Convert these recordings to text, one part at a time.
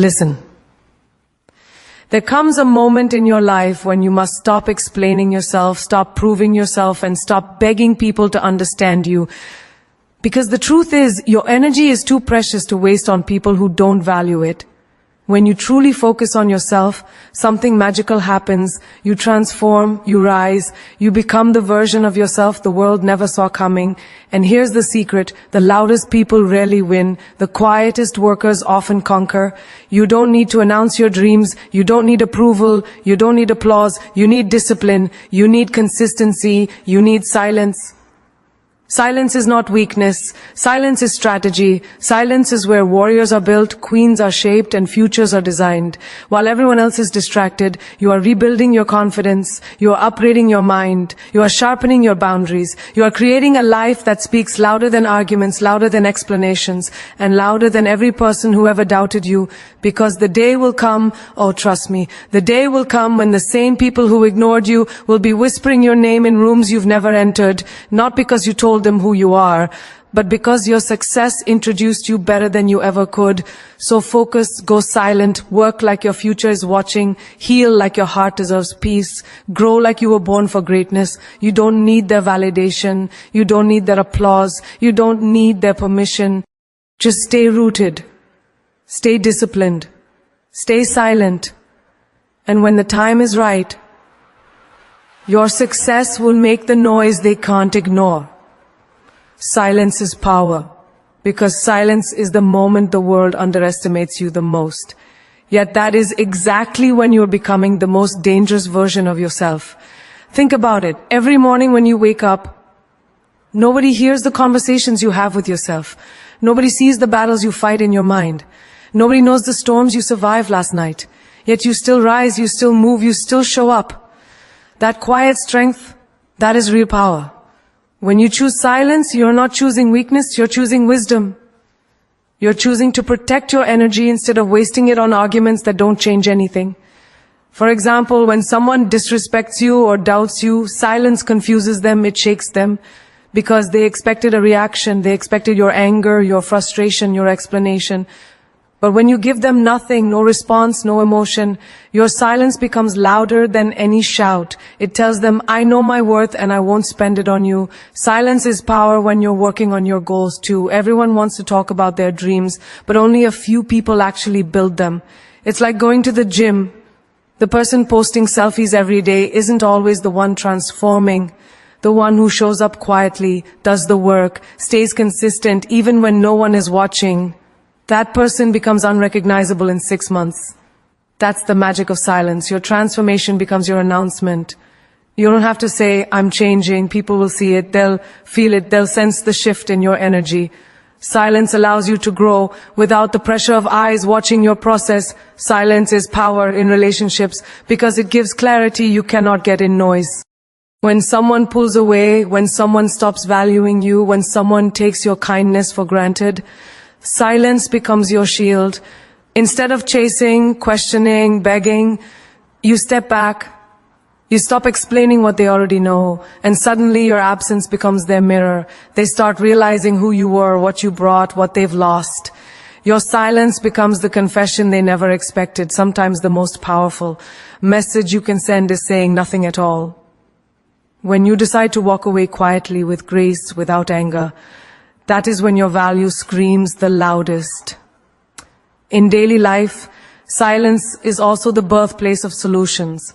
Listen. There comes a moment in your life when you must stop explaining yourself, stop proving yourself, and stop begging people to understand you. Because the truth is, your energy is too precious to waste on people who don't value it. When you truly focus on yourself, something magical happens. You transform, you rise, you become the version of yourself the world never saw coming. And here's the secret: the loudest people rarely win. The quietest workers often conquer. You don't need to announce your dreams. You don't need approval. You don't need applause. You need discipline. You need consistency. You need silence. Silence is not weakness. Silence is strategy. Silence is where warriors are built, queens are shaped, and futures are designed. While everyone else is distracted, you are rebuilding your confidence. You are upgrading your mind. You are sharpening your boundaries. You are creating a life that speaks louder than arguments, louder than explanations, and louder than every person who ever doubted you. Because the day will come, oh trust me, the day will come when the same people who ignored you will be whispering your name in rooms you've never entered, not because you told them who you are, but because your success introduced you better than you ever could. So focus, go silent, work like your future is watching, heal like your heart deserves peace, grow like you were born for greatness. You don't need their validation, you don't need their applause, you don't need their permission. Just stay rooted, stay disciplined, stay silent, and when the time is right, your success will make the noise they can't ignore. Silence is power, because silence is the moment the world underestimates you the most. Yet that is exactly when you're becoming the most dangerous version of yourself. Think about it. Every morning when you wake up, nobody hears the conversations you have with yourself. Nobody sees the battles you fight in your mind. Nobody knows the storms you survived last night. Yet you still rise, you still move, you still show up. That quiet strength, that is real power. When you choose silence, you're not choosing weakness, you're choosing wisdom. You're choosing to protect your energy instead of wasting it on arguments that don't change anything. For example, when someone disrespects you or doubts you, silence confuses them, it shakes them, because they expected a reaction, they expected your anger, your frustration, your explanation. But when you give them nothing, no response, no emotion, your silence becomes louder than any shout. It tells them, I know my worth and I won't spend it on you. Silence is power when you're working on your goals too. Everyone wants to talk about their dreams, but only a few people actually build them. It's like going to the gym. The person posting selfies every day isn't always the one transforming. The one who shows up quietly, does the work, stays consistent even when no one is watching. That person becomes unrecognizable in 6 months. That's the magic of silence. Your transformation becomes your announcement. You don't have to say, I'm changing. People will see it. They'll feel it. They'll sense the shift in your energy. Silence allows you to grow without the pressure of eyes watching your process. Silence is power in relationships because it gives clarity you cannot get in noise. When someone pulls away, when someone stops valuing you, when someone takes your kindness for granted, silence becomes your shield. Instead of chasing, questioning, begging, you step back. You stop explaining what they already know, and suddenly your absence becomes their mirror. They start realizing who you were, what you brought, what they've lost. Your silence becomes the confession they never expected. Sometimes the most powerful message you can send is saying nothing at all. When you decide to walk away quietly with grace, without anger, that is when your value screams the loudest. In daily life, silence is also the birthplace of solutions.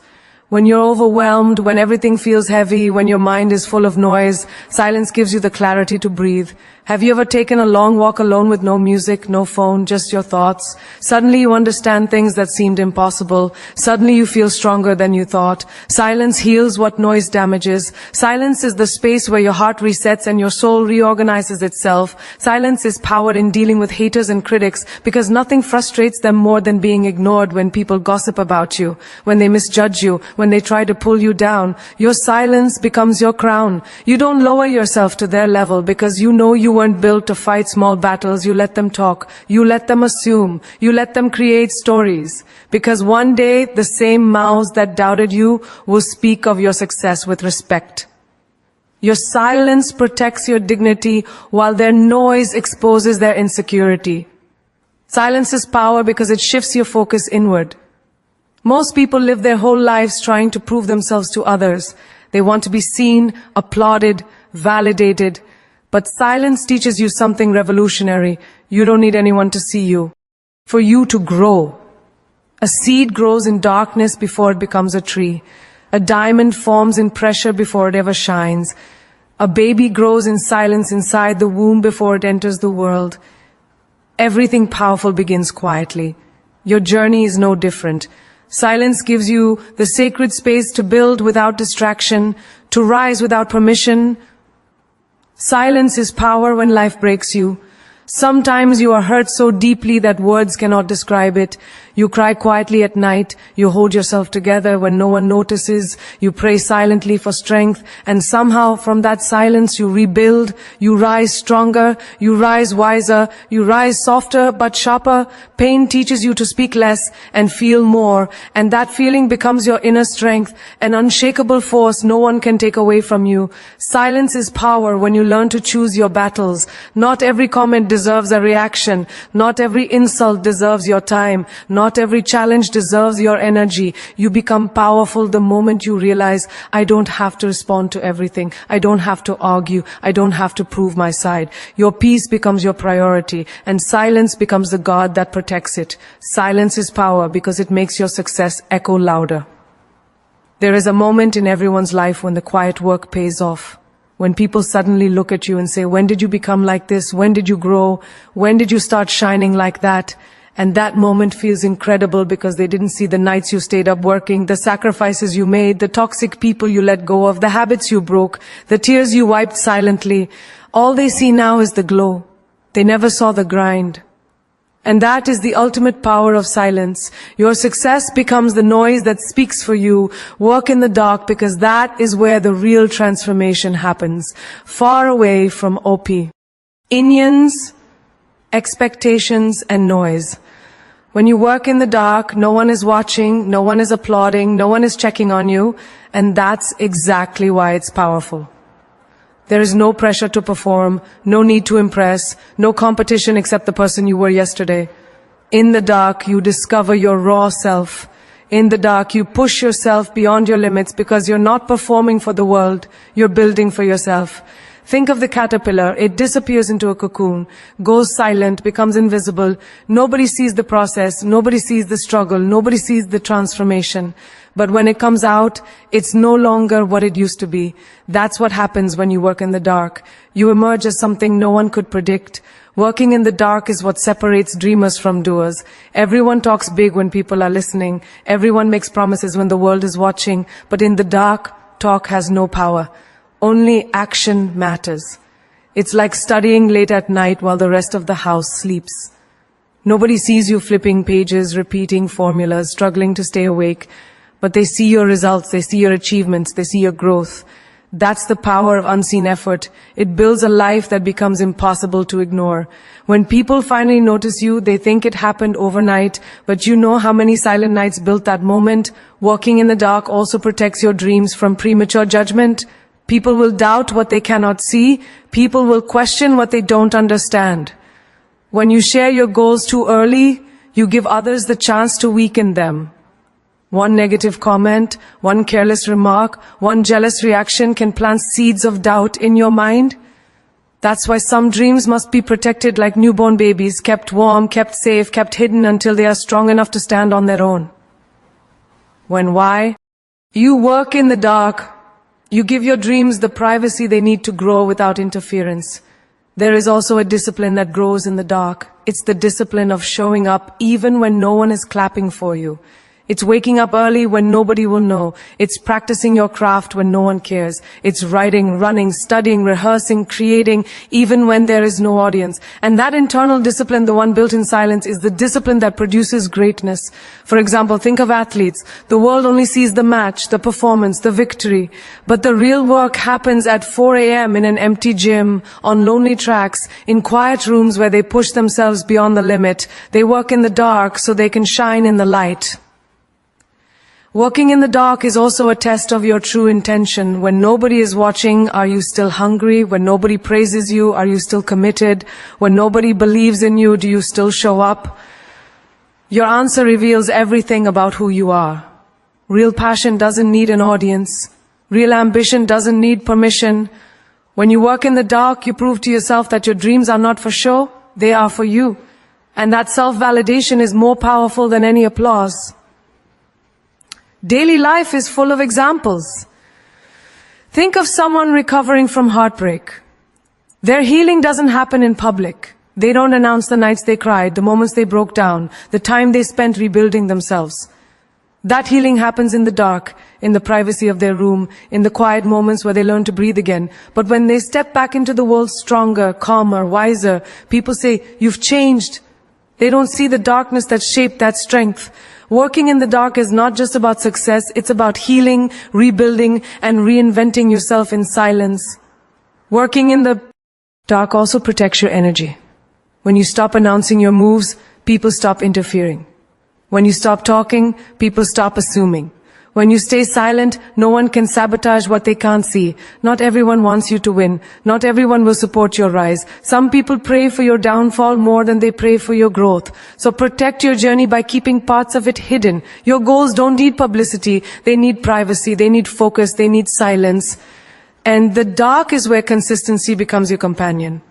When you're overwhelmed, when everything feels heavy, when your mind is full of noise, silence gives you the clarity to breathe. Have you ever taken a long walk alone with no music, no phone, just your thoughts? Suddenly you understand things that seemed impossible. Suddenly you feel stronger than you thought. Silence heals what noise damages. Silence is the space where your heart resets and your soul reorganizes itself. Silence is power in dealing with haters and critics, because nothing frustrates them more than being ignored. When people gossip about you, when they misjudge you, when they try to pull you down, your silence becomes your crown. You don't lower yourself to their level because you know you weren't built to fight small battles. You let them talk. You let them assume. You let them create stories. Because one day, the same mouths that doubted you will speak of your success with respect. Your silence protects your dignity while their noise exposes their insecurity. Silence is power because it shifts your focus inward. Most people live their whole lives trying to prove themselves to others. They want to be seen, applauded, validated. But silence teaches you something revolutionary. You don't need anyone to see you. For you to grow. A seed grows in darkness before it becomes a tree. A diamond forms in pressure before it ever shines. A baby grows in silence inside the womb before it enters the world. Everything powerful begins quietly. Your journey is no different. Silence gives you the sacred space to build without distraction, to rise without permission. Silence is power when life breaks you. Sometimes you are hurt so deeply that words cannot describe it. You cry quietly at night. You hold yourself together when no one notices. You pray silently for strength. And somehow from that silence you rebuild. You rise stronger. You rise wiser. You rise softer but sharper. Pain teaches you to speak less and feel more. And that feeling becomes your inner strength, an unshakable force no one can take away from you. Silence is power when you learn to choose your battles. Not every comment deserves a reaction. Not every insult deserves your time. Not every challenge deserves your energy. You become powerful the moment you realize, I don't have to respond to everything. I don't have to argue. I don't have to prove my side. Your peace becomes your priority, and silence becomes the guard that protects it. Silence is power because it makes your success echo louder. There is a moment in everyone's life when the quiet work pays off. When people suddenly look at you and say, when did you become like this? When did you grow? When did you start shining like that? And that moment feels incredible because they didn't see the nights you stayed up working, the sacrifices you made, the toxic people you let go of, the habits you broke, the tears you wiped silently. All they see now is the glow. They never saw the grind. And that is the ultimate power of silence. Your success becomes the noise that speaks for you. Work in the dark because that is where the real transformation happens. Far away from OP. Onions, expectations, and noise. When you work in the dark, no one is watching, no one is applauding, no one is checking on you, and that's exactly why it's powerful. There is no pressure to perform, no need to impress, no competition except the person you were yesterday. In the dark, you discover your raw self. In the dark, you push yourself beyond your limits because you're not performing for the world, you're building for yourself. Think of the caterpillar. It disappears into a cocoon, goes silent, becomes invisible. Nobody sees the process. Nobody sees the struggle. Nobody sees the transformation. But when it comes out, it's no longer what it used to be. That's what happens when you work in the dark. You emerge as something no one could predict. Working in the dark is what separates dreamers from doers. Everyone talks big when people are listening. Everyone makes promises when the world is watching. But in the dark, talk has no power. Only action matters. It's like studying late at night while the rest of the house sleeps. Nobody sees you flipping pages, repeating formulas, struggling to stay awake. But they see your results, they see your achievements, they see your growth. That's the power of unseen effort. It builds a life that becomes impossible to ignore. When people finally notice you, they think it happened overnight, but you know how many silent nights built that moment. Walking in the dark also protects your dreams from premature judgment. People will doubt what they cannot see. People will question what they don't understand. When you share your goals too early, you give others the chance to weaken them. One negative comment, one careless remark, one jealous reaction can plant seeds of doubt in your mind. That's why some dreams must be protected like newborn babies, kept warm, kept safe, kept hidden until they are strong enough to stand on their own. Why? You work in the dark. You give your dreams the privacy they need to grow without interference. There is also a discipline that grows in the dark. It's the discipline of showing up even when no one is clapping for you. It's waking up early when nobody will know. It's practicing your craft when no one cares. It's writing, running, studying, rehearsing, creating, even when there is no audience. And that internal discipline, the one built in silence, is the discipline that produces greatness. For example, think of athletes. The world only sees the match, the performance, the victory. But the real work happens at 4 a.m. in an empty gym, on lonely tracks, in quiet rooms where they push themselves beyond the limit. They work in the dark so they can shine in the light. Working in the dark is also a test of your true intention. When nobody is watching, are you still hungry? When nobody praises you, are you still committed? When nobody believes in you, do you still show up? Your answer reveals everything about who you are. Real passion doesn't need an audience. Real ambition doesn't need permission. When you work in the dark, you prove to yourself that your dreams are not for show, they are for you. And that self-validation is more powerful than any applause. Daily life is full of examples. Think of someone recovering from heartbreak. Their healing doesn't happen in public. They don't announce the nights they cried, the moments they broke down, the time they spent rebuilding themselves. That healing happens in the dark, in the privacy of their room, in the quiet moments where they learn to breathe again. But when they step back into the world stronger, calmer, wiser, people say, "You've changed." They don't see the darkness that shaped that strength. Working in the dark is not just about success, it's about healing, rebuilding, and reinventing yourself in silence. Working in the dark also protects your energy. When you stop announcing your moves, people stop interfering. When you stop talking, people stop assuming. When you stay silent, no one can sabotage what they can't see. Not everyone wants you to win. Not everyone will support your rise. Some people pray for your downfall more than they pray for your growth. So protect your journey by keeping parts of it hidden. Your goals don't need publicity. They need privacy. They need focus. They need silence. And the dark is where consistency becomes your companion.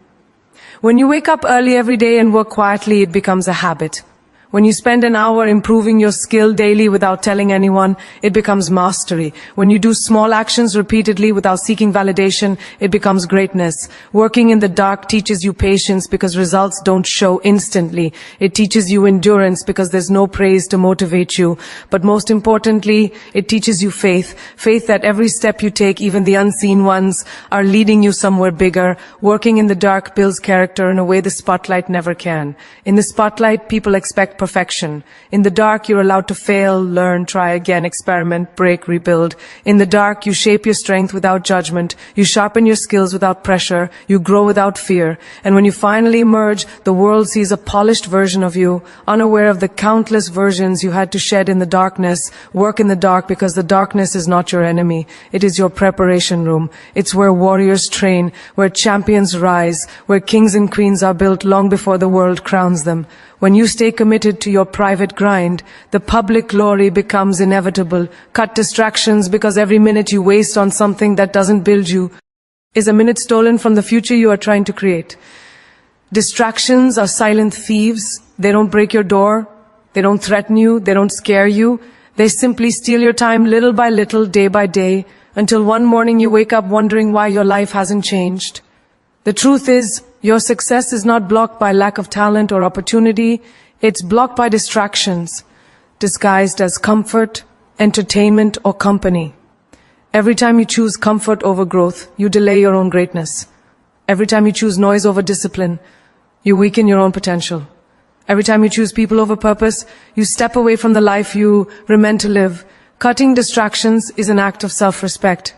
When you wake up early every day and work quietly, it becomes a habit. When you spend an hour improving your skill daily without telling anyone, it becomes mastery. When you do small actions repeatedly without seeking validation, it becomes greatness. Working in the dark teaches you patience because results don't show instantly. It teaches you endurance because there's no praise to motivate you. But most importantly, it teaches you faith. Faith that every step you take, even the unseen ones, are leading you somewhere bigger. Working in the dark builds character in a way the spotlight never can. In the spotlight, people expect perfection. In the dark, you're allowed to fail, learn, try again, experiment, break, rebuild. In the dark, you shape your strength without judgment. You sharpen your skills without pressure. You grow without fear. And when you finally emerge, the world sees a polished version of you, unaware of the countless versions you had to shed in the darkness. Work in the dark because the darkness is not your enemy. It is your preparation room. It's where warriors train, where champions rise, where kings and queens are built long before the world crowns them. When you stay committed to your private grind, the public glory becomes inevitable. Cut distractions because every minute you waste on something that doesn't build you is a minute stolen from the future you are trying to create. Distractions are silent thieves. They don't break your door. They don't threaten you. They don't scare you. They simply steal your time little by little, day by day, until one morning you wake up wondering why your life hasn't changed. The truth is, your success is not blocked by lack of talent or opportunity. It's blocked by distractions, disguised as comfort, entertainment, or company. Every time you choose comfort over growth, you delay your own greatness. Every time you choose noise over discipline, you weaken your own potential. Every time you choose people over purpose, you step away from the life you were meant to live. Cutting distractions is an act of self-respect.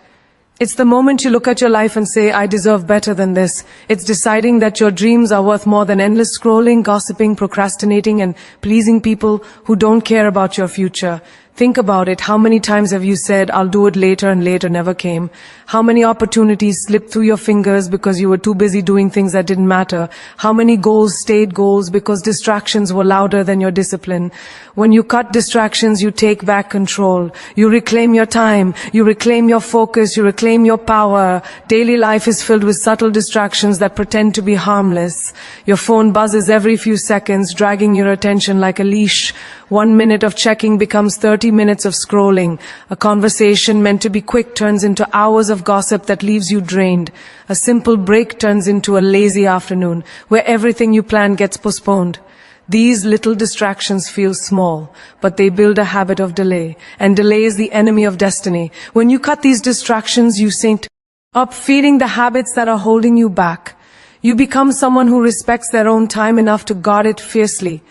It's the moment you look at your life and say, I deserve better than this. It's deciding that your dreams are worth more than endless scrolling, gossiping, procrastinating, and pleasing people who don't care about your future. Think about it. How many times have you said, I'll do it later, and later never came? How many opportunities slipped through your fingers because you were too busy doing things that didn't matter? How many goals stayed goals because distractions were louder than your discipline? When you cut distractions, you take back control. You reclaim your time. You reclaim your focus. You reclaim your power. Daily life is filled with subtle distractions that pretend to be harmless. Your phone buzzes every few seconds, dragging your attention like a leash. 1 minute of checking becomes 30 minutes of scrolling. A conversation meant to be quick turns into hours of gossip that leaves you drained. A simple break turns into a lazy afternoon, where everything you plan gets postponed. These little distractions feel small, but they build a habit of delay, and delay is the enemy of destiny. When you cut these distractions, you sync up feeding the habits that are holding you back. You become someone who respects their own time enough to guard it fiercely.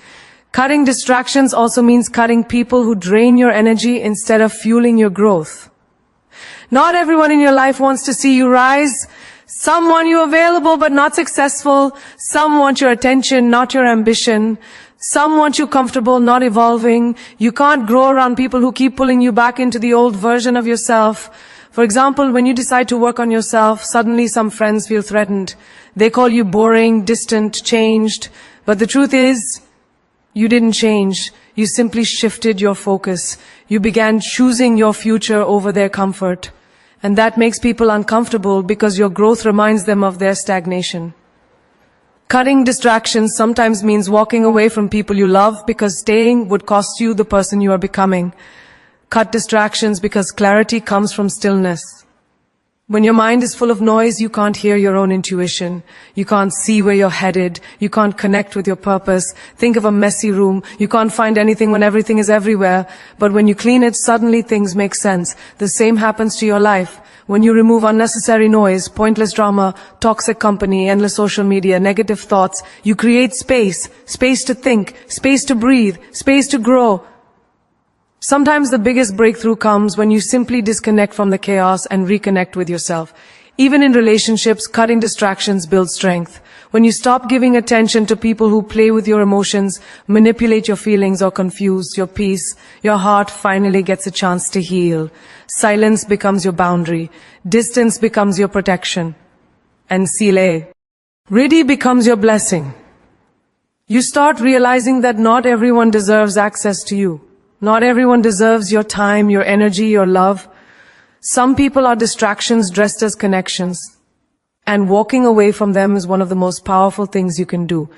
Cutting distractions also means cutting people who drain your energy instead of fueling your growth. Not everyone in your life wants to see you rise. Some want you available but not successful. Some want your attention, not your ambition. Some want you comfortable, not evolving. You can't grow around people who keep pulling you back into the old version of yourself. For example, when you decide to work on yourself, suddenly some friends feel threatened. They call you boring, distant, changed. But the truth is, you didn't change. You simply shifted your focus. You began choosing your future over their comfort. And that makes people uncomfortable because your growth reminds them of their stagnation. Cutting distractions sometimes means walking away from people you love because staying would cost you the person you are becoming. Cut distractions because clarity comes from stillness. When your mind is full of noise, you can't hear your own intuition. You can't see where you're headed. You can't connect with your purpose. Think of a messy room. You can't find anything when everything is everywhere. But when you clean it, suddenly things make sense. The same happens to your life. When you remove unnecessary noise, pointless drama, toxic company, endless social media, negative thoughts, you create space. Space to think, space to breathe, space to grow. Sometimes the biggest breakthrough comes when you simply disconnect from the chaos and reconnect with yourself. Even in relationships, cutting distractions builds strength. When you stop giving attention to people who play with your emotions, manipulate your feelings, or confuse your peace, your heart finally gets a chance to heal. Silence becomes your boundary. Distance becomes your protection. And sile, ready becomes your blessing. You start realizing that not everyone deserves access to you. Not everyone deserves your time, your energy, your love. Some people are distractions dressed as connections. And walking away from them is one of the most powerful things you can do.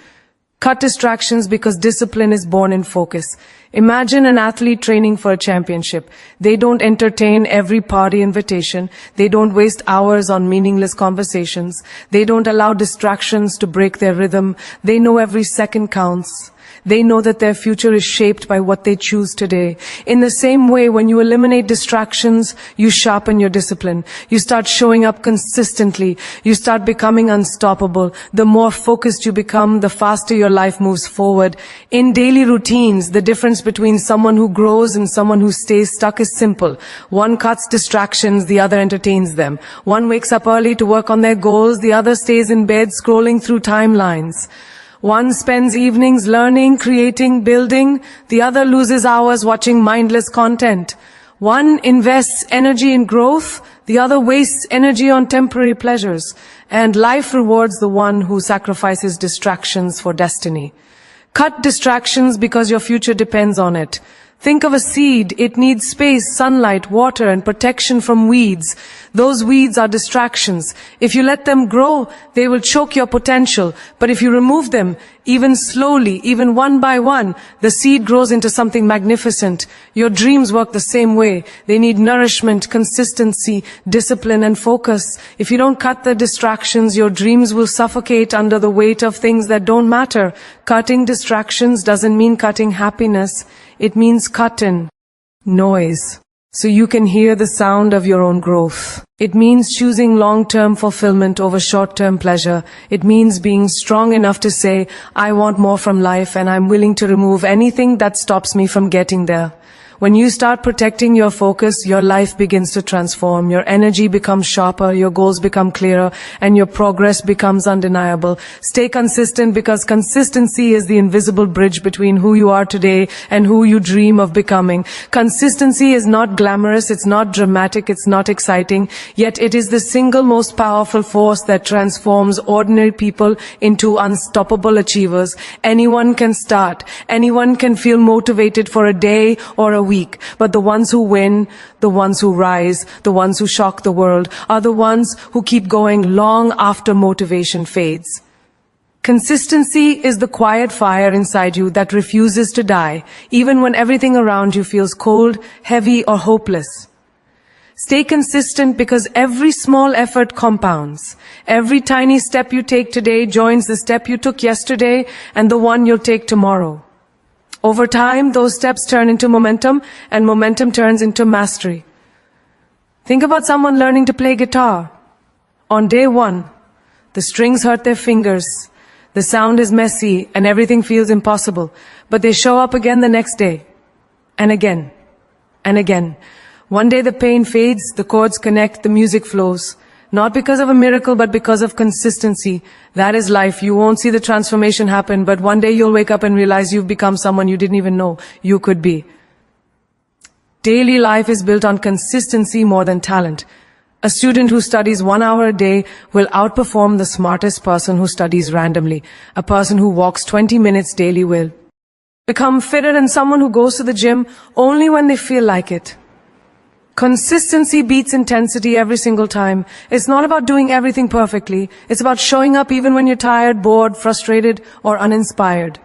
Cut distractions because discipline is born in focus. Imagine an athlete training for a championship. They don't entertain every party invitation. They don't waste hours on meaningless conversations. They don't allow distractions to break their rhythm. They know every second counts. They know that their future is shaped by what they choose today. In the same way, when you eliminate distractions, you sharpen your discipline. You start showing up consistently. You start becoming unstoppable. The more focused you become, the faster your life moves forward. In daily routines, the difference between someone who grows and someone who stays stuck is simple. One cuts distractions, the other entertains them. One wakes up early to work on their goals, the other stays in bed scrolling through timelines. One spends evenings learning, creating, building. The other loses hours watching mindless content. One invests energy in growth. The other wastes energy on temporary pleasures. And life rewards the one who sacrifices distractions for destiny. Cut distractions because your future depends on it. Think of a seed. It needs space, sunlight, water, and protection from weeds. Those weeds are distractions. If you let them grow, they will choke your potential. But if you remove them, even slowly, even one by one, the seed grows into something magnificent. Your dreams work the same way. They need nourishment, consistency, discipline, and focus. If you don't cut the distractions, your dreams will suffocate under the weight of things that don't matter. Cutting distractions doesn't mean cutting happiness. It means cutting noise, so you can hear the sound of your own growth. It means choosing long-term fulfillment over short-term pleasure. It means being strong enough to say, I want more from life and I'm willing to remove anything that stops me from getting there. When you start protecting your focus, your life begins to transform. Your energy becomes sharper, your goals become clearer, and your progress becomes undeniable. Stay consistent because consistency is the invisible bridge between who you are today and who you dream of becoming. Consistency is not glamorous, it's not dramatic, it's not exciting, yet it is the single most powerful force that transforms ordinary people into unstoppable achievers. Anyone can start. Anyone can feel motivated for a day or a week, but the ones who win, the ones who rise, the ones who shock the world, are the ones who keep going long after motivation fades. Consistency is the quiet fire inside you that refuses to die, even when everything around you feels cold, heavy, or hopeless. Stay consistent because every small effort compounds. Every tiny step you take today joins the step you took yesterday and the one you'll take tomorrow. Over time, those steps turn into momentum, and momentum turns into mastery. Think about someone learning to play guitar. On day one, the strings hurt their fingers, the sound is messy, and everything feels impossible. But they show up again the next day, and again. One day the pain fades, the chords connect, the music flows. Not because of a miracle, but because of consistency. That is life. You won't see the transformation happen, but one day you'll wake up and realize you've become someone you didn't even know you could be. Daily life is built on consistency more than talent. A student who studies 1 hour a day will outperform the smartest person who studies randomly. A person who walks 20 minutes daily will become fitter than someone who goes to the gym only when they feel like it. Consistency beats intensity every single time. It's not about doing everything perfectly. It's about showing up even when you're tired, bored, frustrated, or uninspired.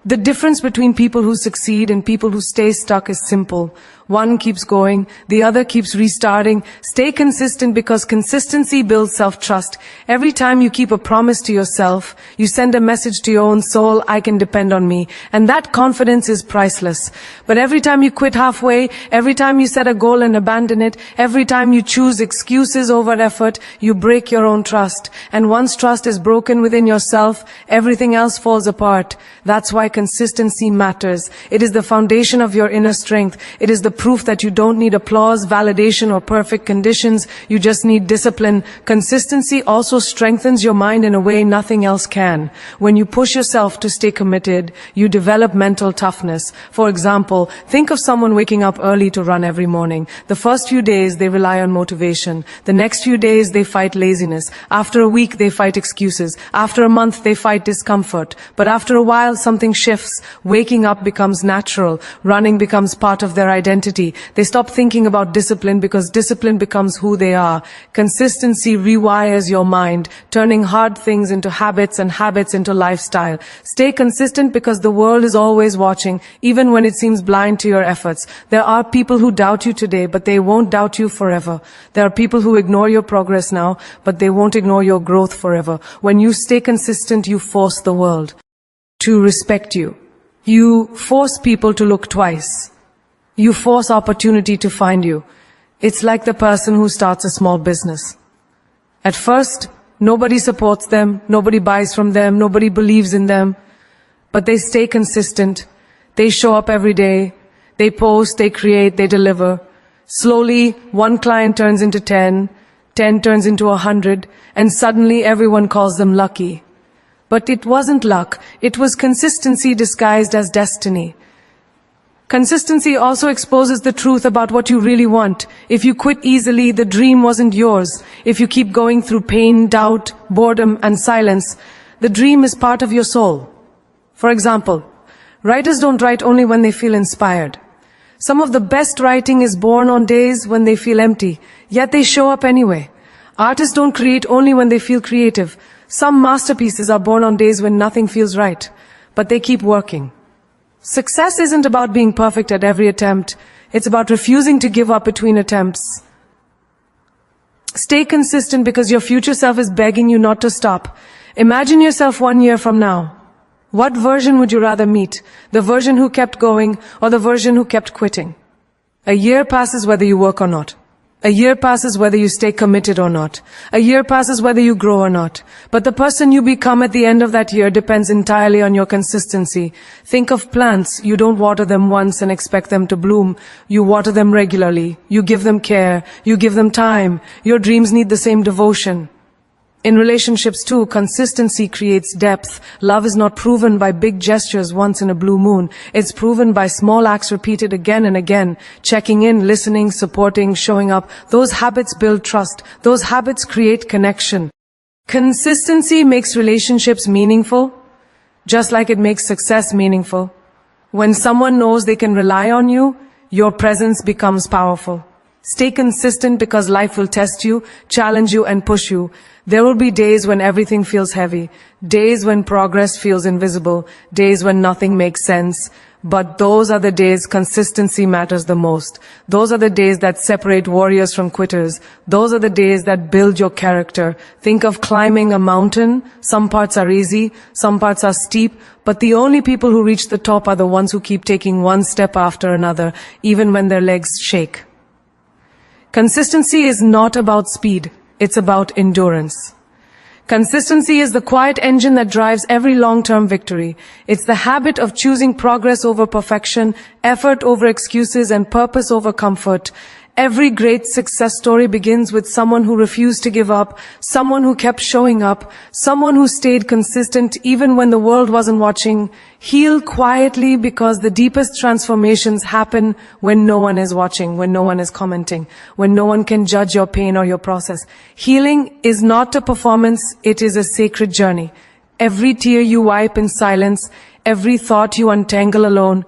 The difference between people who succeed and people who stay stuck is simple. One keeps going, the other keeps restarting. Stay consistent because consistency builds self-trust. Every time you keep a promise to yourself, you send a message to your own soul, I can depend on me. And that confidence is priceless. But every time you quit halfway, every time you set a goal and abandon it, every time you choose excuses over effort, you break your own trust. And once trust is broken within yourself, everything else falls apart. That's why consistency matters. It is the foundation of your inner strength. It is the proof that you don't need applause, validation, or perfect conditions. You just need discipline. Consistency also strengthens your mind in a way nothing else can. When you push yourself to stay committed, you develop mental toughness. For example, think of someone waking up early to run every morning. The first few days, they rely on motivation. The next few days, they fight laziness. After a week, they fight excuses. After a month, they fight discomfort. But after a while, something shifts. Waking up becomes natural. Running becomes part of their identity. They stop thinking about discipline because discipline becomes who they are. Consistency rewires your mind, turning hard things into habits and habits into lifestyle. Stay consistent because the world is always watching, even when it seems blind to your efforts. There are people who doubt you today, but they won't doubt you forever. There are people who ignore your progress now, but they won't ignore your growth forever. When you stay consistent, you force the world to respect you. You force people to look twice. You force opportunity to find you. It's like the person who starts a small business. At first, nobody supports them, nobody buys from them, nobody believes in them. But they stay consistent. They show up every day. They post, they create, they deliver. Slowly, one client turns into 10, 10 turns into 100, and suddenly everyone calls them lucky. But it wasn't luck. It was consistency disguised as destiny. Consistency also exposes the truth about what you really want. If you quit easily, the dream wasn't yours. If you keep going through pain, doubt, boredom, and silence, the dream is part of your soul. For example, writers don't write only when they feel inspired. Some of the best writing is born on days when they feel empty, yet they show up anyway. Artists don't create only when they feel creative. Some masterpieces are born on days when nothing feels right, but they keep working. Success isn't about being perfect at every attempt. It's about refusing to give up between attempts. Stay consistent because your future self is begging you not to stop. Imagine yourself 1 year from now. What version would you rather meet? The version who kept going or the version who kept quitting? A year passes whether you work or not. A year passes whether you stay committed or not. A year passes whether you grow or not. But the person you become at the end of that year depends entirely on your consistency. Think of plants. You don't water them once and expect them to bloom. You water them regularly. You give them care. You give them time. Your dreams need the same devotion. In relationships too, consistency creates depth. Love is not proven by big gestures once in a blue moon. It's proven by small acts repeated again and again. Checking in, listening, supporting, showing up. Those habits build trust. Those habits create connection. Consistency makes relationships meaningful, just like it makes success meaningful. When someone knows they can rely on you, your presence becomes powerful. Stay consistent because life will test you, challenge you, and push you. There will be days when everything feels heavy, days when progress feels invisible, days when nothing makes sense. But those are the days consistency matters the most. Those are the days that separate warriors from quitters. Those are the days that build your character. Think of climbing a mountain. Some parts are easy, some parts are steep, but the only people who reach the top are the ones who keep taking one step after another, even when their legs shake. Consistency is not about speed. It's about endurance. Consistency is the quiet engine that drives every long-term victory. It's the habit of choosing progress over perfection, effort over excuses, and purpose over comfort. Every great success story begins with someone who refused to give up, someone who kept showing up, someone who stayed consistent even when the world wasn't watching. Heal quietly, because the deepest transformations happen when no one is watching, when no one is commenting, when no one can judge your pain or your process. Healing is not a performance, it is a sacred journey. Every tear you wipe in silence, every thought you untangle alone,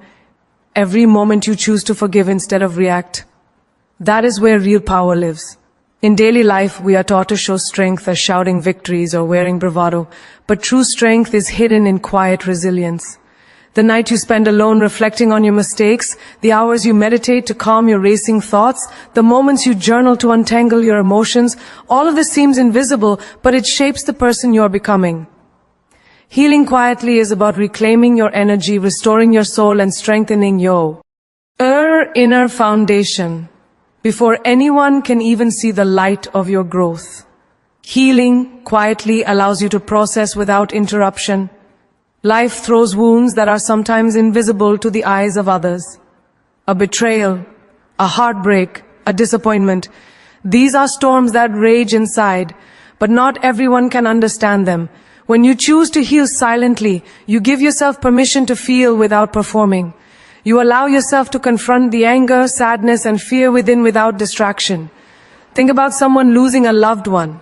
every moment you choose to forgive instead of react. That is where real power lives. In daily life, we are taught to show strength as shouting victories or wearing bravado, but true strength is hidden in quiet resilience. The night you spend alone reflecting on your mistakes, the hours you meditate to calm your racing thoughts, the moments you journal to untangle your emotions, all of this seems invisible, but it shapes the person you're becoming. Healing quietly is about reclaiming your energy, restoring your soul, and strengthening your inner foundation before anyone can even see the light of your growth. Healing quietly allows you to process without interruption. Life throws wounds that are sometimes invisible to the eyes of others. A betrayal, a heartbreak, a disappointment. These are storms that rage inside, but not everyone can understand them. When you choose to heal silently, you give yourself permission to feel without performing. You allow yourself to confront the anger, sadness, and fear within without distraction. Think about someone losing a loved one.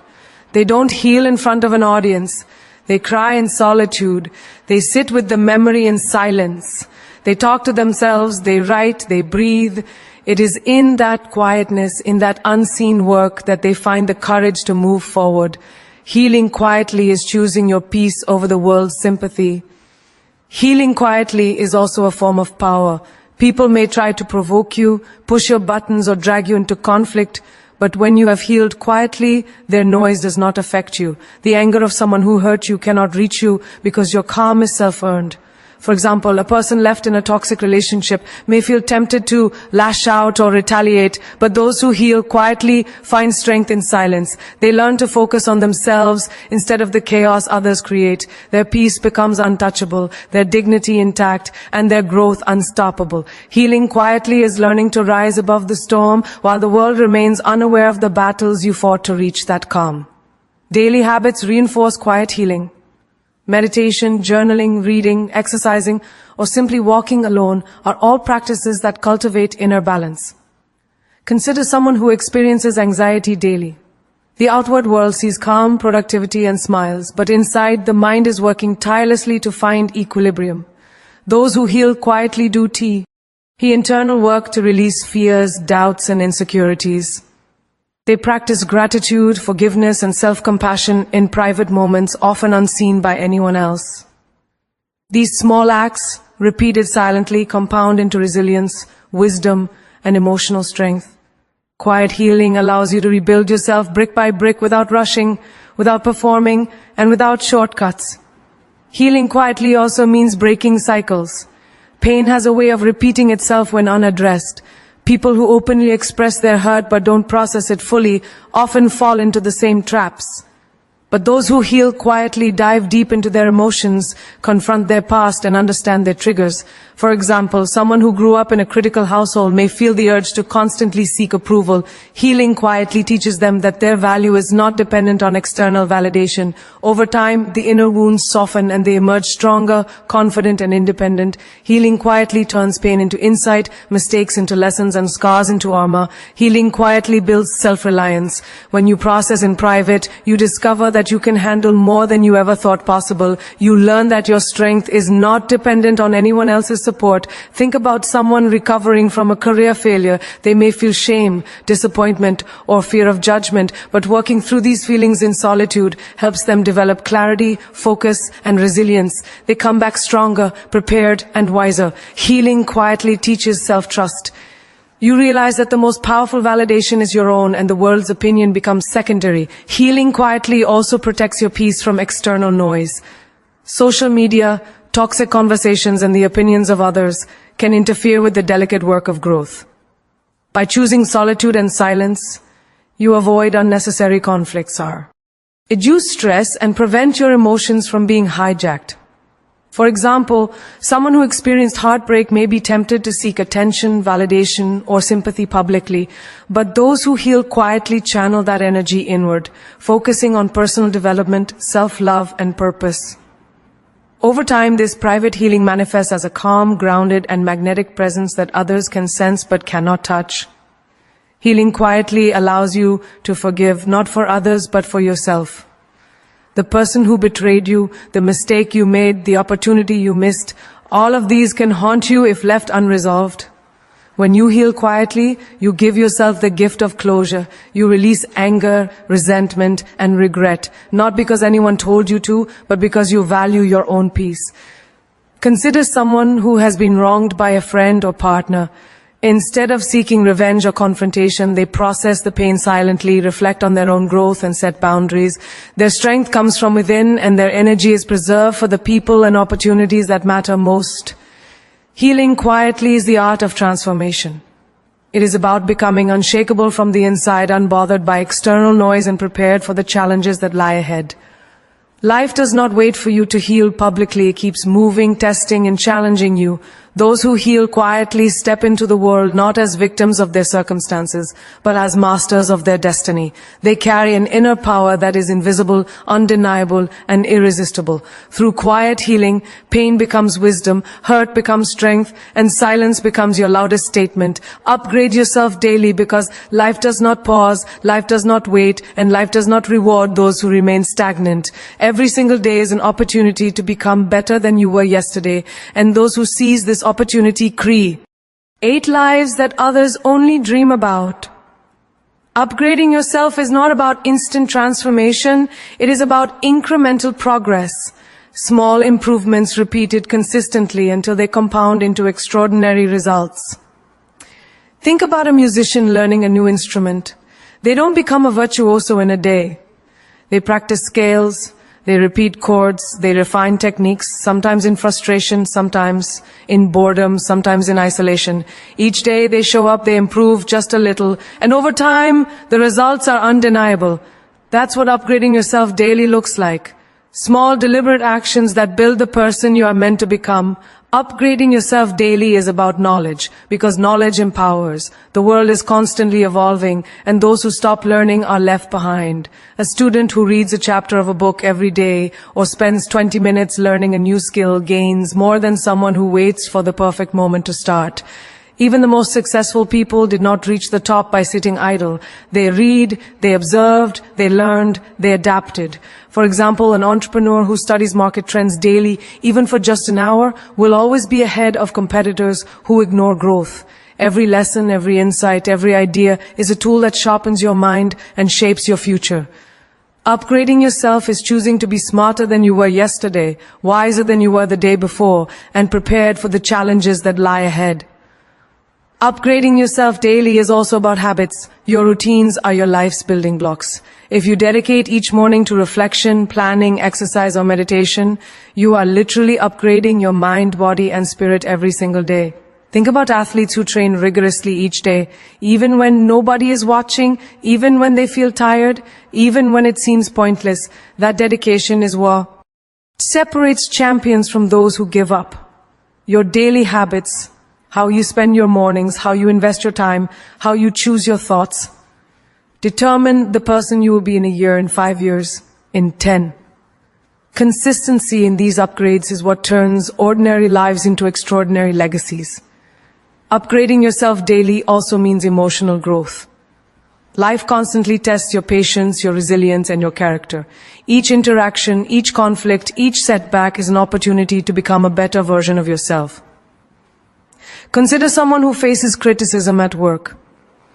They don't heal in front of an audience. They cry in solitude. They sit with the memory in silence. They talk to themselves, they write, they breathe. It is in that quietness, in that unseen work, that they find the courage to move forward. Healing quietly is choosing your peace over the world's sympathy. Healing quietly is also a form of power. People may try to provoke you, push your buttons, or drag you into conflict, but when you have healed quietly, their noise does not affect you. The anger of someone who hurt you cannot reach you because your calm is self-earned. For example, a person left in a toxic relationship may feel tempted to lash out or retaliate, but those who heal quietly find strength in silence. They learn to focus on themselves instead of the chaos others create. Their peace becomes untouchable, their dignity intact, and their growth unstoppable. Healing quietly is learning to rise above the storm while the world remains unaware of the battles you fought to reach that calm. Daily habits reinforce quiet healing. Meditation, journaling, reading, exercising, or simply walking alone are all practices that cultivate inner balance. Consider someone who experiences anxiety daily. The outward world sees calm, productivity, and smiles, but inside the mind is working tirelessly to find equilibrium. Those who heal quietly do internal work to release fears, doubts, and insecurities. They practice gratitude, forgiveness, and self-compassion in private moments, often unseen by anyone else. These small acts, repeated silently, compound into resilience, wisdom, and emotional strength. Quiet healing allows you to rebuild yourself brick by brick without rushing, without performing, and without shortcuts. Healing quietly also means breaking cycles. Pain has a way of repeating itself when unaddressed. People who openly express their hurt but don't process it fully often fall into the same traps. But those who heal quietly dive deep into their emotions, confront their past, and understand their triggers. For example, someone who grew up in a critical household may feel the urge to constantly seek approval. Healing quietly teaches them that their value is not dependent on external validation. Over time, the inner wounds soften and they emerge stronger, confident, and independent. Healing quietly turns pain into insight, mistakes into lessons, and scars into armor. Healing quietly builds self-reliance. When you process in private, you discover that you can handle more than you ever thought possible. You learn that your strength is not dependent on anyone else's support. Think about someone recovering from a career failure. They may feel shame, disappointment, or fear of judgment, but working through these feelings in solitude helps them develop clarity, focus, and resilience. They come back stronger, prepared, and wiser. Healing quietly teaches self-trust. You realize that the most powerful validation is your own and the world's opinion becomes secondary. Healing quietly also protects your peace from external noise. Social media, toxic conversations, and the opinions of others can interfere with the delicate work of growth. By choosing solitude and silence, you avoid unnecessary conflicts. Reduce stress and prevent your emotions from being hijacked. For example, someone who experienced heartbreak may be tempted to seek attention, validation, or sympathy publicly, but those who heal quietly channel that energy inward, focusing on personal development, self-love, and purpose. Over time, this private healing manifests as a calm, grounded, and magnetic presence that others can sense but cannot touch. Healing quietly allows you to forgive, not for others, but for yourself. The person who betrayed you, the mistake you made, the opportunity you missed, all of these can haunt you if left unresolved. When you heal quietly, you give yourself the gift of closure. You release anger, resentment, and regret, not because anyone told you to, but because you value your own peace. Consider someone who has been wronged by a friend or partner. Instead of seeking revenge or confrontation, they process the pain silently, reflect on their own growth, and set boundaries. Their strength comes from within, and their energy is preserved for the people and opportunities that matter most. Healing quietly is the art of transformation. It is about becoming unshakable from the inside, unbothered by external noise, and prepared for the challenges that lie ahead. Life does not wait for you to heal publicly. It keeps moving, testing, and challenging you. Those who heal quietly step into the world not as victims of their circumstances, but as masters of their destiny. They carry an inner power that is invisible, undeniable, and irresistible. Through quiet healing, pain becomes wisdom, hurt becomes strength, and silence becomes your loudest statement. Upgrade yourself daily, because life does not pause, life does not wait, and life does not reward those who remain stagnant. Every single day is an opportunity to become better than you were yesterday, and those who seize this opportunity create 8 lives that others only dream about. Upgrading yourself is not about instant transformation, it is about incremental progress. Small improvements repeated consistently until they compound into extraordinary results. Think about a musician learning a new instrument. They don't become a virtuoso in a day. They practice scales, they repeat chords, they refine techniques, sometimes in frustration, sometimes in boredom, sometimes in isolation. Each day they show up, they improve just a little, and over time, the results are undeniable. That's what upgrading yourself daily looks like. Small, deliberate actions that build the person you are meant to become. Upgrading yourself daily is about knowledge, because knowledge empowers. The world is constantly evolving, and those who stop learning are left behind. A student who reads a chapter of a book every day or spends 20 minutes learning a new skill gains more than someone who waits for the perfect moment to start. Even the most successful people did not reach the top by sitting idle. They read, they observed, they learned, they adapted. For example, an entrepreneur who studies market trends daily, even for just an hour, will always be ahead of competitors who ignore growth. Every lesson, every insight, every idea is a tool that sharpens your mind and shapes your future. Upgrading yourself is choosing to be smarter than you were yesterday, wiser than you were the day before, and prepared for the challenges that lie ahead. Upgrading yourself daily is also about habits. Your routines are your life's building blocks. If you dedicate each morning to reflection, planning, exercise, or meditation, you are literally upgrading your mind, body, and spirit every single day. Think about athletes who train rigorously each day, even when nobody is watching, even when they feel tired, even when it seems pointless. That dedication is what separates champions from those who give up. Your daily habits, how you spend your mornings, how you invest your time, how you choose your thoughts, determine the person you will be in a year, in 5 years, in 10. Consistency in these upgrades is what turns ordinary lives into extraordinary legacies. Upgrading yourself daily also means emotional growth. Life constantly tests your patience, your resilience, and your character. Each interaction, each conflict, each setback is an opportunity to become a better version of yourself. Consider someone who faces criticism at work.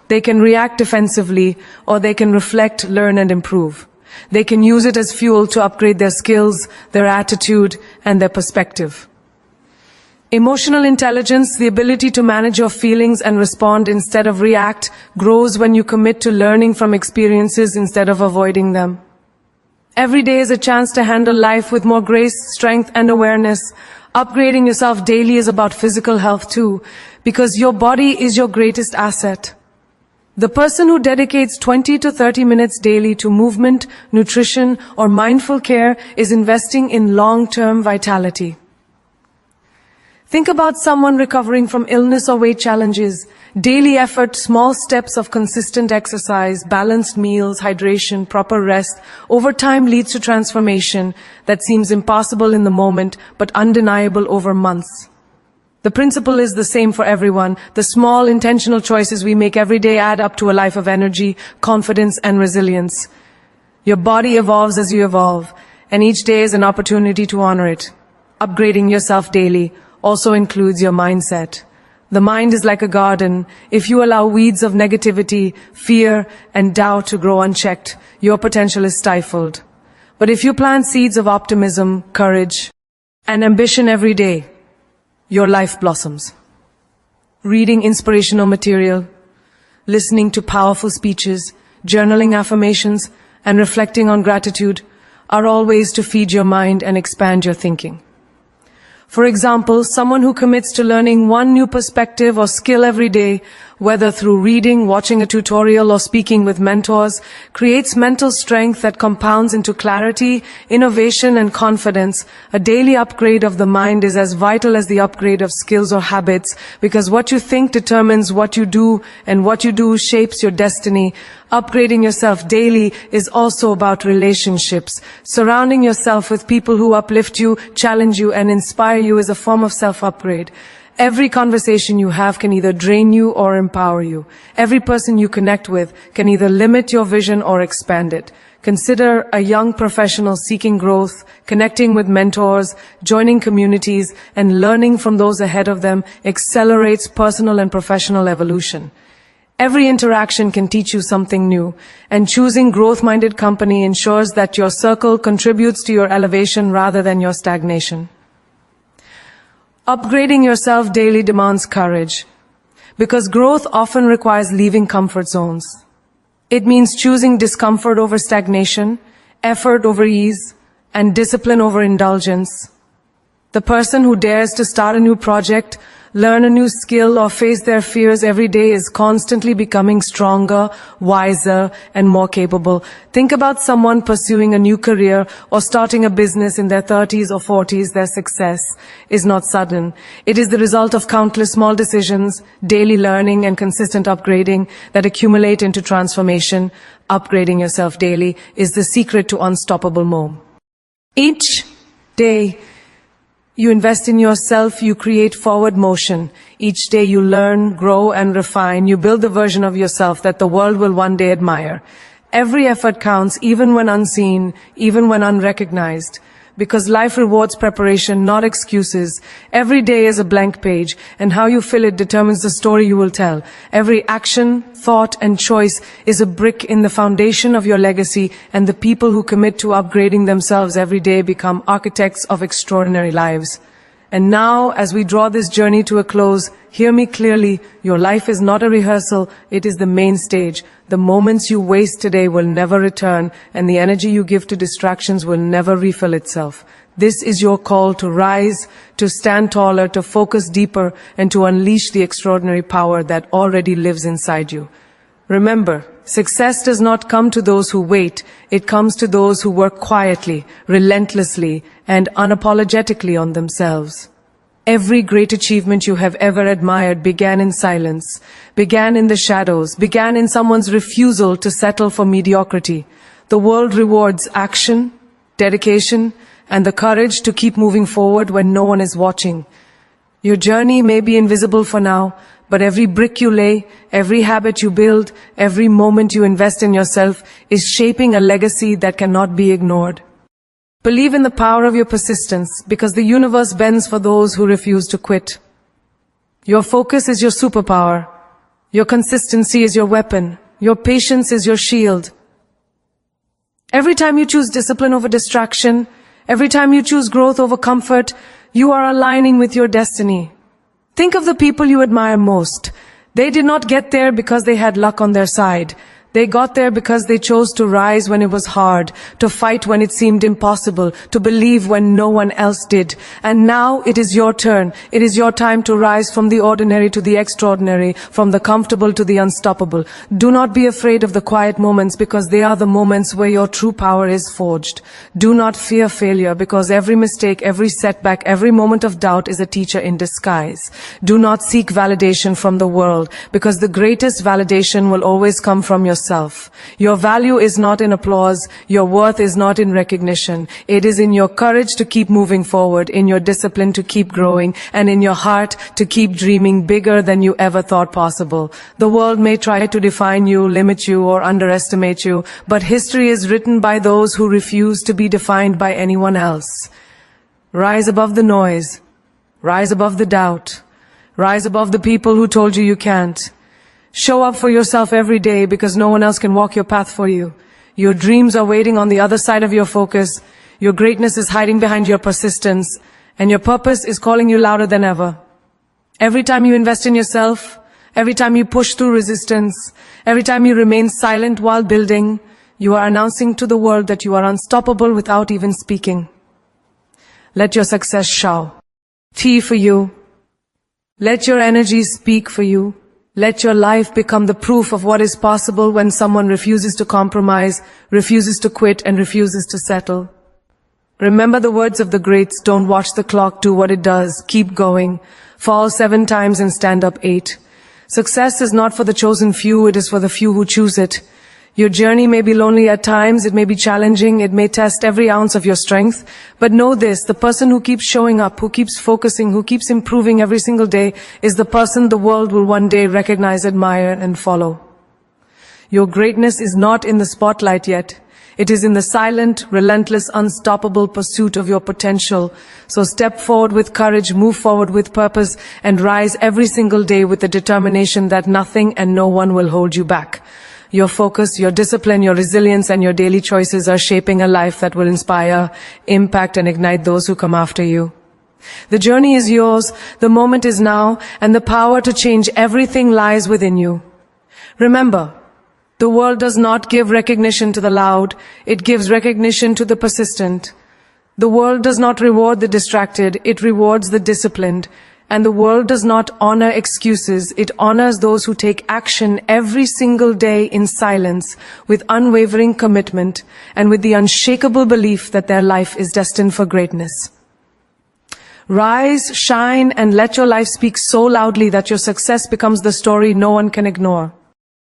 They can react defensively, or they can reflect, learn, and improve. They can use it as fuel to upgrade their skills, their attitude, and their perspective. Emotional intelligence, the ability to manage your feelings and respond instead of react, grows when you commit to learning from experiences instead of avoiding them. Every day is a chance to handle life with more grace, strength, and awareness. Upgrading yourself daily is about physical health too, because your body is your greatest asset. The person who dedicates 20 to 30 minutes daily to movement, nutrition, or mindful care is investing in long-term vitality. Think about someone recovering from illness or weight challenges. Daily effort, small steps of consistent exercise, balanced meals, hydration, proper rest, over time leads to transformation that seems impossible in the moment, but undeniable over months. The principle is the same for everyone. The small, intentional choices we make every day add up to a life of energy, confidence, and resilience. Your body evolves as you evolve, and each day is an opportunity to honor it. Upgrading yourself daily also includes your mindset. The mind is like a garden. If you allow weeds of negativity, fear, and doubt to grow unchecked, your potential is stifled. But if you plant seeds of optimism, courage, and ambition every day, your life blossoms. Reading inspirational material, listening to powerful speeches, journaling affirmations, and reflecting on gratitude are all ways to feed your mind and expand your thinking. For example, someone who commits to learning one new perspective or skill every day, whether through reading, watching a tutorial, or speaking with mentors, creates mental strength that compounds into clarity, innovation, and confidence. A daily upgrade of the mind is as vital as the upgrade of skills or habits, because what you think determines what you do, and what you do shapes your destiny. Upgrading yourself daily is also about relationships. Surrounding yourself with people who uplift you, challenge you, and inspire you is a form of self-upgrade. Every conversation you have can either drain you or empower you. Every person you connect with can either limit your vision or expand it. Consider a young professional seeking growth, connecting with mentors, joining communities, and learning from those ahead of them accelerates personal and professional evolution. Every interaction can teach you something new, and choosing growth-minded company ensures that your circle contributes to your elevation rather than your stagnation. Upgrading yourself daily demands courage, because growth often requires leaving comfort zones. It means choosing discomfort over stagnation, effort over ease, and discipline over indulgence. The person who dares to start a new project, learn a new skill, or face their fears every day is constantly becoming stronger, wiser, and more capable. Think about someone pursuing a new career or starting a business in their 30s or 40s. Their success is not sudden. It is the result of countless small decisions, daily learning, and consistent upgrading that accumulate into transformation. Upgrading yourself daily is the secret to unstoppable momentum. Each day, you invest in yourself, you create forward motion. Each day you learn, grow, and refine. You build the version of yourself that the world will one day admire. Every effort counts, even when unseen, even when unrecognized. Because life rewards preparation, not excuses. Every day is a blank page, and how you fill it determines the story you will tell. Every action, thought, and choice is a brick in the foundation of your legacy, and the people who commit to upgrading themselves every day become architects of extraordinary lives. And now, as we draw this journey to a close, hear me clearly. Your life is not a rehearsal, it is the main stage. The moments you waste today will never return, and the energy you give to distractions will never refill itself. This is your call to rise, to stand taller, to focus deeper, and to unleash the extraordinary power that already lives inside you. Remember, success does not come to those who wait. It comes to those who work quietly, relentlessly, and unapologetically on themselves. Every great achievement you have ever admired began in silence, began in the shadows, began in someone's refusal to settle for mediocrity. The world rewards action, dedication, and the courage to keep moving forward when no one is watching. Your journey may be invisible for now, but every brick you lay, every habit you build, every moment you invest in yourself is shaping a legacy that cannot be ignored. Believe in the power of your persistence, because the universe bends for those who refuse to quit. Your focus is your superpower. Your consistency is your weapon. Your patience is your shield. Every time you choose discipline over distraction, every time you choose growth over comfort, you are aligning with your destiny. Think of the people you admire most. They did not get there because they had luck on their side. They got there because they chose to rise when it was hard, to fight when it seemed impossible, to believe when no one else did. And now it is your turn. It is your time to rise from the ordinary to the extraordinary, from the comfortable to the unstoppable. Do not be afraid of the quiet moments, because they are the moments where your true power is forged. Do not fear failure, because every mistake, every setback, every moment of doubt is a teacher in disguise. Do not seek validation from the world, because the greatest validation will always come from yourself. Your value is not in applause. Your worth is not in recognition. It is in your courage to keep moving forward, in your discipline to keep growing, and in your heart to keep dreaming bigger than you ever thought possible. The world may try to define you, limit you, or underestimate you, but history is written by those who refuse to be defined by anyone else. Rise above the noise. Rise above the doubt. Rise above the people who told you you can't. Show up for yourself every day, because no one else can walk your path for you. Your dreams are waiting on the other side of your focus. Your greatness is hiding behind your persistence, and your purpose is calling you louder than ever. Every time you invest in yourself, every time you push through resistance, every time you remain silent while building, you are announcing to the world that you are unstoppable without even speaking. Let your success shout. T for you. Let your energy speak for you. Let your life become the proof of what is possible when someone refuses to compromise, refuses to quit, and refuses to settle. Remember the words of the greats: don't watch the clock do what it does. Keep going. Fall 7 times and stand up 8. Success is not for the chosen few, it is for the few who choose it. Your journey may be lonely at times, it may be challenging, it may test every ounce of your strength, but know this: the person who keeps showing up, who keeps focusing, who keeps improving every single day is the person the world will one day recognize, admire, and follow. Your greatness is not in the spotlight yet. It is in the silent, relentless, unstoppable pursuit of your potential. So step forward with courage, move forward with purpose, and rise every single day with the determination that nothing and no one will hold you back. Your focus, your discipline, your resilience, and your daily choices are shaping a life that will inspire, impact, and ignite those who come after you. The journey is yours, the moment is now, and the power to change everything lies within you. Remember, the world does not give recognition to the loud, it gives recognition to the persistent. The world does not reward the distracted, it rewards the disciplined. And the world does not honor excuses, it honors those who take action every single day in silence, with unwavering commitment, and with the unshakable belief that their life is destined for greatness. Rise, shine, and let your life speak so loudly that your success becomes the story no one can ignore.